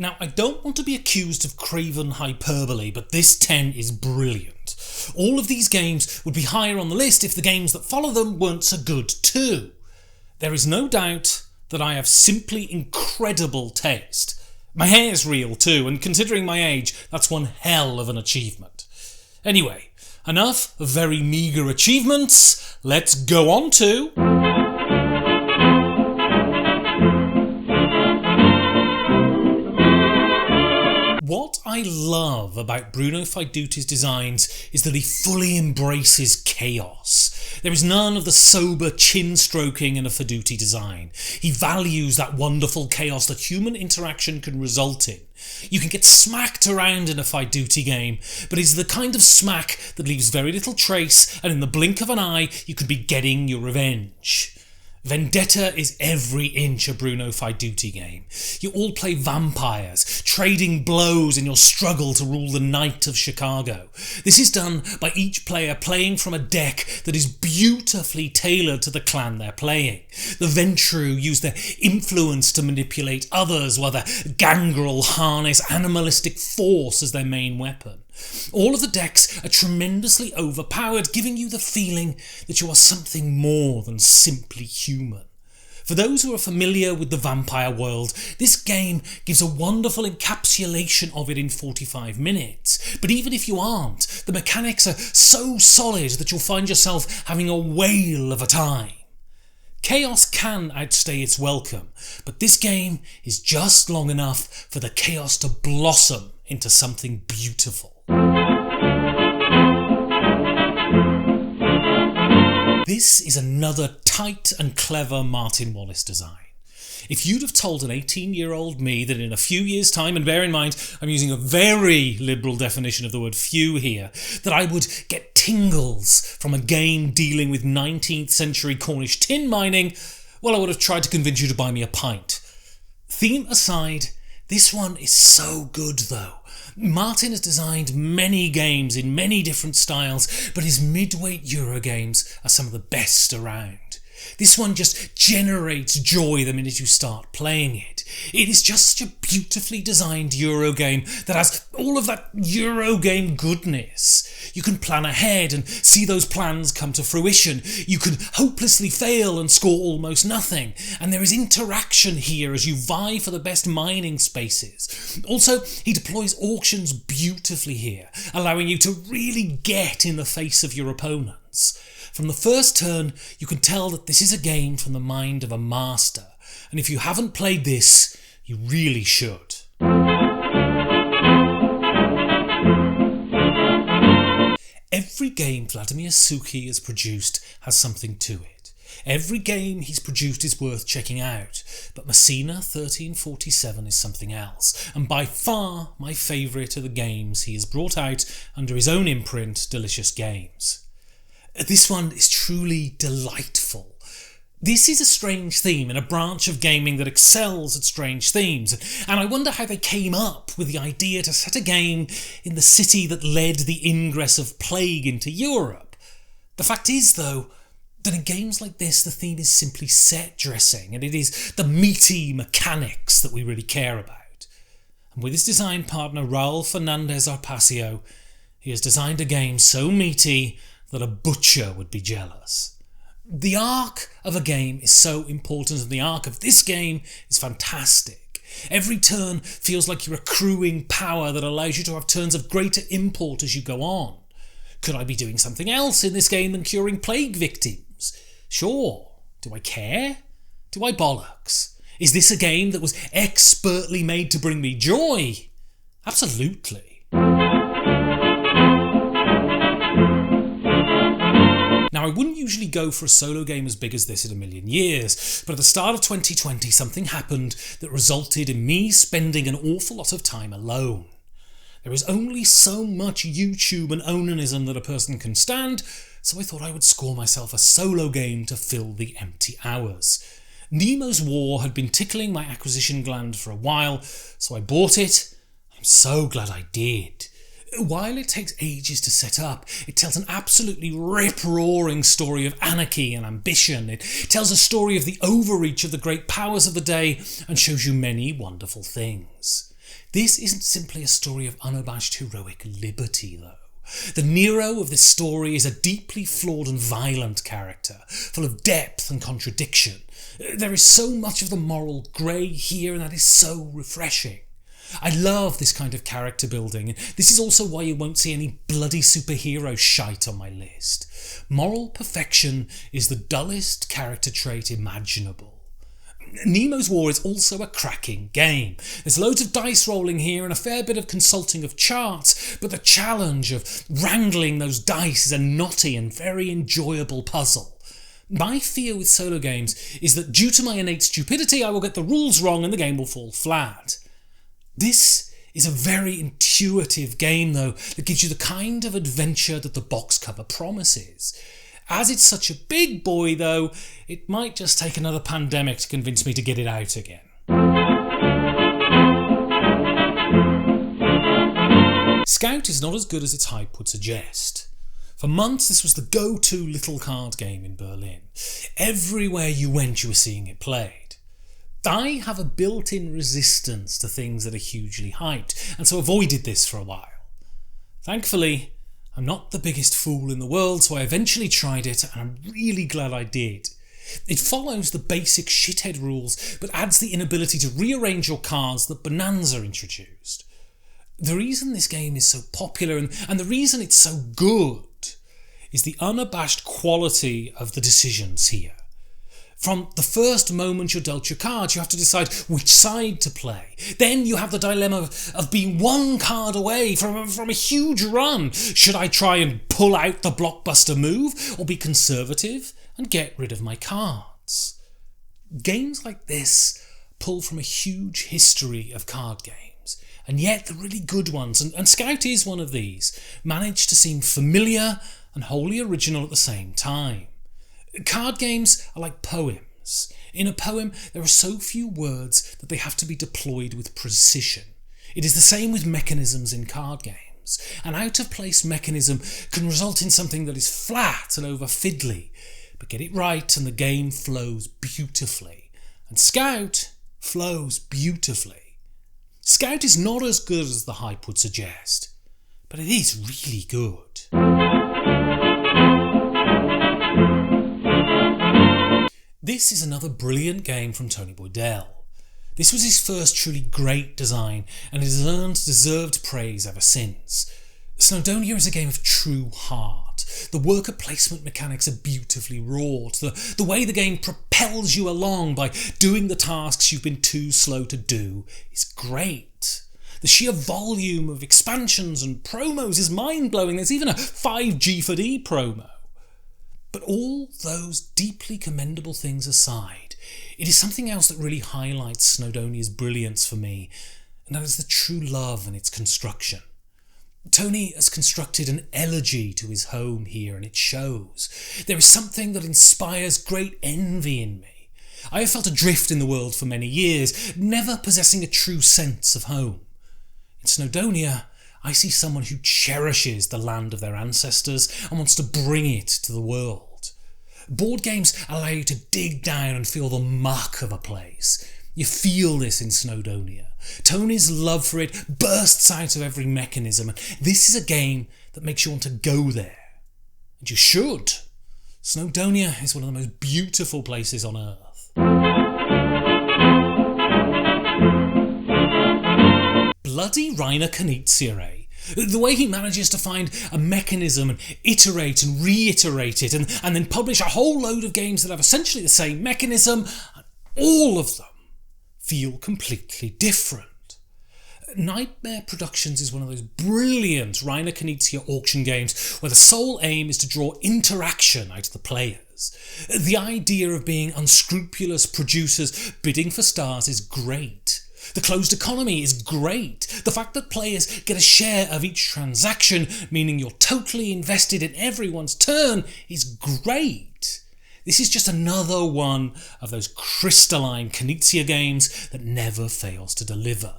Now, I don't want to be accused of craven hyperbole, but this 10 is brilliant. All of these games would be higher on the list if the games that follow them weren't so good too. There is no doubt that I have simply incredible taste. My hair's real too, and considering my age, that's one hell of an achievement. Anyway, enough of very meagre achievements, let's go on to... What I love about Bruno Faiduti's designs is that he fully embraces chaos. There is none of the sober chin-stroking in a Faiduti design. He values that wonderful chaos that human interaction can result in. You can get smacked around in a Faiduti game, but it's the kind of smack that leaves very little trace, and in the blink of an eye you could be getting your revenge. Vendetta is every inch a Bruno Faiduti game. You all play vampires, trading blows in your struggle to rule the night of Chicago. This is done by each player playing from a deck that is beautifully tailored to the clan they're playing. The Ventru use their influence to manipulate others, while the Gangrel harness animalistic force as their main weapon. All of the decks are tremendously overpowered, giving you the feeling that you are something more than simply human. For those who are familiar with the vampire world, this game gives a wonderful encapsulation of it in 45 minutes. But even if you aren't, the mechanics are so solid that you'll find yourself having a whale of a time. Chaos can outstay its welcome, but this game is just long enough for the chaos to blossom into something beautiful. This is another tight and clever Martin Wallace design. If you'd have told an 18-year-old me that in a few years' time, and bear in mind I'm using a very liberal definition of the word few here, that I would get tingles from a game dealing with 19th century Cornish tin mining, well, I would have tried to convince you to buy me a pint. Theme aside, this one is so good though. Martin has designed many games in many different styles, but his midweight Euro games are some of the best around. This one just generates joy the minute you start playing it. It is just such a beautifully designed Euro game that has all of that Euro game goodness. You can plan ahead and see those plans come to fruition. You can hopelessly fail and score almost nothing. And there is interaction here as you vie for the best mining spaces. Also, he deploys auctions beautifully here, allowing you to really get in the face of your opponents. From the first turn, you can tell that this is a game from the mind of a master, and if you haven't played this, you really should. Every game Vladimir Suchý has produced has something to it. Every game he's produced is worth checking out, but Messina 1347 is something else, and by far my favourite of the games he has brought out under his own imprint, Delicious Games. This one is truly delightful. This is a strange theme in a branch of gaming that excels at strange themes, and I wonder how they came up with the idea to set a game in the city that led the ingress of plague into Europe. The fact is, though, that in games like this the theme is simply set dressing, and it is the meaty mechanics that we really care about. And with his design partner Raul Fernandez Arpacio, he has designed a game so meaty that a butcher would be jealous. The arc of a game is so important, and the arc of this game is fantastic. Every turn feels like you're accruing power that allows you to have turns of greater import as you go on. Could I be doing something else in this game than curing plague victims? Sure. Do I care? Do I bollocks? Is this a game that was expertly made to bring me joy? Absolutely. Now, I wouldn't usually go for a solo game as big as this in a million years, but at the start of 2020 something happened that resulted in me spending an awful lot of time alone. There is only so much YouTube and onanism that a person can stand, so I thought I would score myself a solo game to fill the empty hours. Nemo's War had been tickling my acquisition gland for a while, so I bought it. I'm so glad I did. While it takes ages to set up, it tells an absolutely rip-roaring story of anarchy and ambition. It tells a story of the overreach of the great powers of the day and shows you many wonderful things. This isn't simply a story of unabashed heroic liberty, though. The Nero of this story is a deeply flawed and violent character, full of depth and contradiction. There is so much of the moral grey here, and that is so refreshing. I love this kind of character building, and this is also why you won't see any bloody superhero shite on my list. Moral perfection is the dullest character trait imaginable. Nemo's War is also a cracking game. There's loads of dice rolling here and a fair bit of consulting of charts, but the challenge of wrangling those dice is a knotty and very enjoyable puzzle. My fear with solo games is that due to my innate stupidity I will get the rules wrong and the game will fall flat. This is a very intuitive game though, that gives you the kind of adventure that the box cover promises. As it's such a big boy though, it might just take another pandemic to convince me to get it out again. Scout is not as good as its hype would suggest. For months this was the go-to little card game in Berlin. Everywhere you went you were seeing it played. I have a built-in resistance to things that are hugely hyped, and so avoided this for a while. Thankfully, I'm not the biggest fool in the world, so I eventually tried it, and I'm really glad I did. It follows the basic shithead rules, but adds the inability to rearrange your cards that Bonanza introduced. The reason this game is so popular, and the reason it's so good, is the unabashed quality of the decisions here. From the first moment you're dealt your cards, you have to decide which side to play. Then you have the dilemma of being one card away from a huge run. Should I try and pull out the blockbuster move, or be conservative and get rid of my cards? Games like this pull from a huge history of card games, and yet the really good ones, and Scout is one of these, manage to seem familiar and wholly original at the same time. Card games are like poems. In a poem, there are so few words that they have to be deployed with precision. It is the same with mechanisms in card games. An out-of-place mechanism can result in something that is flat and over-fiddly, but get it right and the game flows beautifully. And Scout flows beautifully. Scout is not as good as the hype would suggest, but it is really good. This is another brilliant game from Tony Boydell. This was his first truly great design, and it has earned deserved praise ever since. Snowdonia is a game of true heart. The worker placement mechanics are beautifully wrought. The way the game propels you along by doing the tasks you've been too slow to do is great. The sheer volume of expansions and promos is mind-blowing. There's even a 5G4D promo. But all those deeply commendable things aside, it is something else that really highlights Snowdonia's brilliance for me, and that is the true love in its construction. Tony has constructed an elegy to his home here, and it shows. There is something that inspires great envy in me. I have felt adrift in the world for many years, never possessing a true sense of home. In Snowdonia, I see someone who cherishes the land of their ancestors and wants to bring it to the world. Board games allow you to dig down and feel the muck of a place. You feel this in Snowdonia. Tony's love for it bursts out of every mechanism, and this is a game that makes you want to go there. And you should. Snowdonia is one of the most beautiful places on Earth. Bloody Rainer Knizia, eh? The way he manages to find a mechanism and iterate and reiterate it, and then publish a whole load of games that have essentially the same mechanism, and all of them feel completely different. Nightmare Productions is one of those brilliant Rainer Knizia auction games where the sole aim is to draw interaction out of the players. The idea of being unscrupulous producers bidding for stars is great. The closed economy is great. The fact that players get a share of each transaction, meaning you're totally invested in everyone's turn, is great. This is just another one of those crystalline Knizia games that never fails to deliver.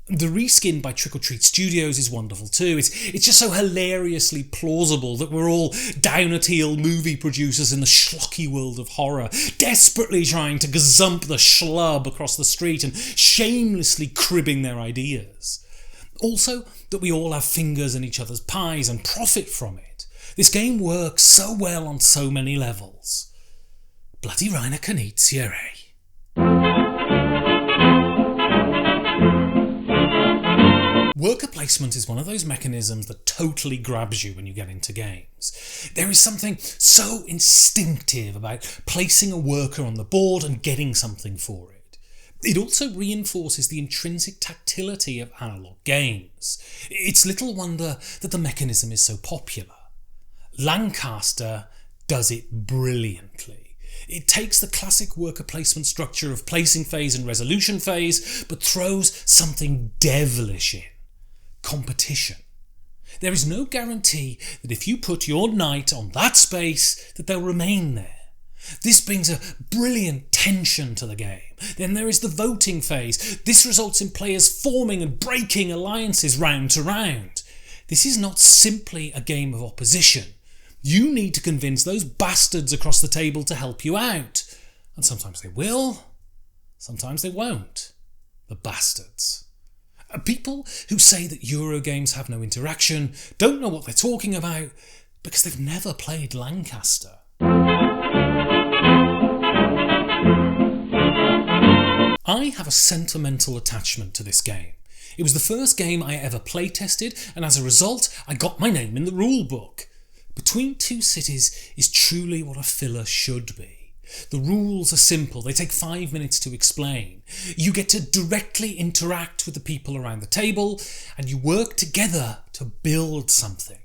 The reskin by Trick or Treat Studios is wonderful too. It's just so hilariously plausible that we're all down-at-heel movie producers in the schlocky world of horror, desperately trying to gazump the schlub across the street and shamelessly cribbing their ideas. Also, that we all have fingers in each other's pies and profit from it. This game works so well on so many levels. Bloody Reiner can eat, eh? Worker placement is one of those mechanisms that totally grabs you when you get into games. There is something so instinctive about placing a worker on the board and getting something for it. It also reinforces the intrinsic tactility of analog games. It's little wonder that the mechanism is so popular. Lancaster does it brilliantly. It takes the classic worker placement structure of placing phase and resolution phase, but throws something devilish in. Competition. There is no guarantee that if you put your knight on that space that they'll remain there. This brings a brilliant tension to the game. Then there is the voting phase. This results in players forming and breaking alliances round to round. This is not simply a game of opposition. You need to convince those bastards across the table to help you out. And sometimes they will, sometimes they won't. The bastards. People who say that Eurogames have no interaction don't know what they're talking about because they've never played Lancaster. I have a sentimental attachment to this game. It was the first game I ever playtested, and as a result I got my name in the rulebook. Between Two Cities is truly what a filler should be. The rules are simple, they take 5 minutes to explain. You get to directly interact with the people around the table, and you work together to build something.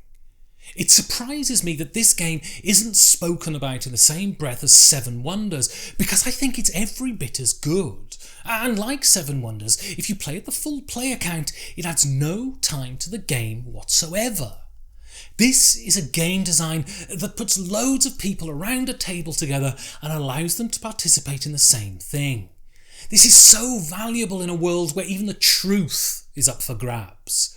It surprises me that this game isn't spoken about in the same breath as Seven Wonders, because I think it's every bit as good. And like Seven Wonders, if you play at the full player count, it adds no time to the game whatsoever. This is a game design that puts loads of people around a table together and allows them to participate in the same thing. This is so valuable in a world where even the truth is up for grabs.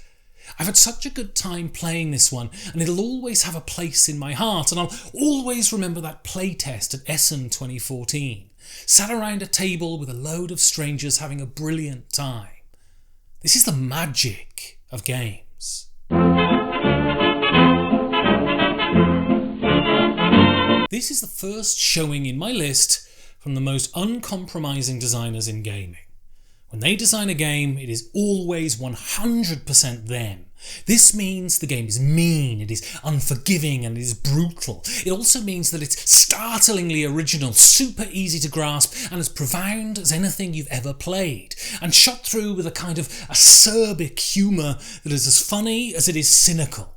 I've had such a good time playing this one, and it'll always have a place in my heart, and I'll always remember that playtest at Essen 2014. Sat around a table with a load of strangers having a brilliant time. This is the magic of games. This is the first showing in my list from the most uncompromising designers in gaming. When they design a game, it is always 100% them. This means the game is mean, it is unforgiving, and it is brutal. It also means that it's startlingly original, super easy to grasp, and as profound as anything you've ever played, and shot through with a kind of acerbic humour that is as funny as it is cynical.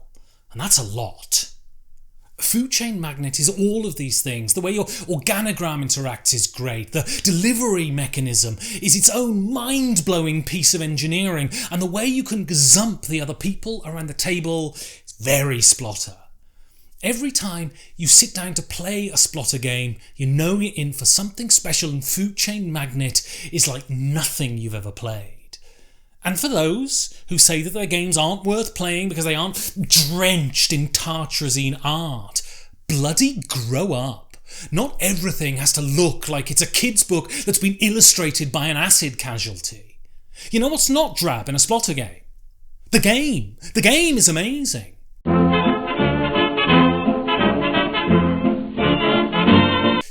And that's a lot. Food Chain Magnate is all of these things. The way your organogram interacts is great. The delivery mechanism is its own mind-blowing piece of engineering, and the way you can gazump the other people around the table is very Splotter. Every time you sit down to play a Splotter game, you know you're in for something special, and Food Chain Magnate is like nothing you've ever played. And for those who say that their games aren't worth playing because they aren't drenched in tartrazine art, bloody grow up. Not everything has to look like it's a kid's book that's been illustrated by an acid casualty. You know what's not drab in a Splotter game? The game. The game is amazing.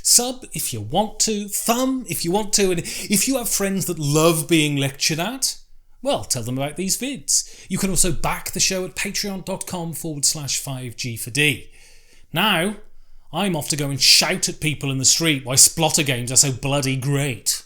Sub if you want to, thumb if you want to, and if you have friends that love being lectured at, well, tell them about these vids. You can also back the show at patreon.com/5G4D. Now, I'm off to go and shout at people in the street why Splotter games are so bloody great.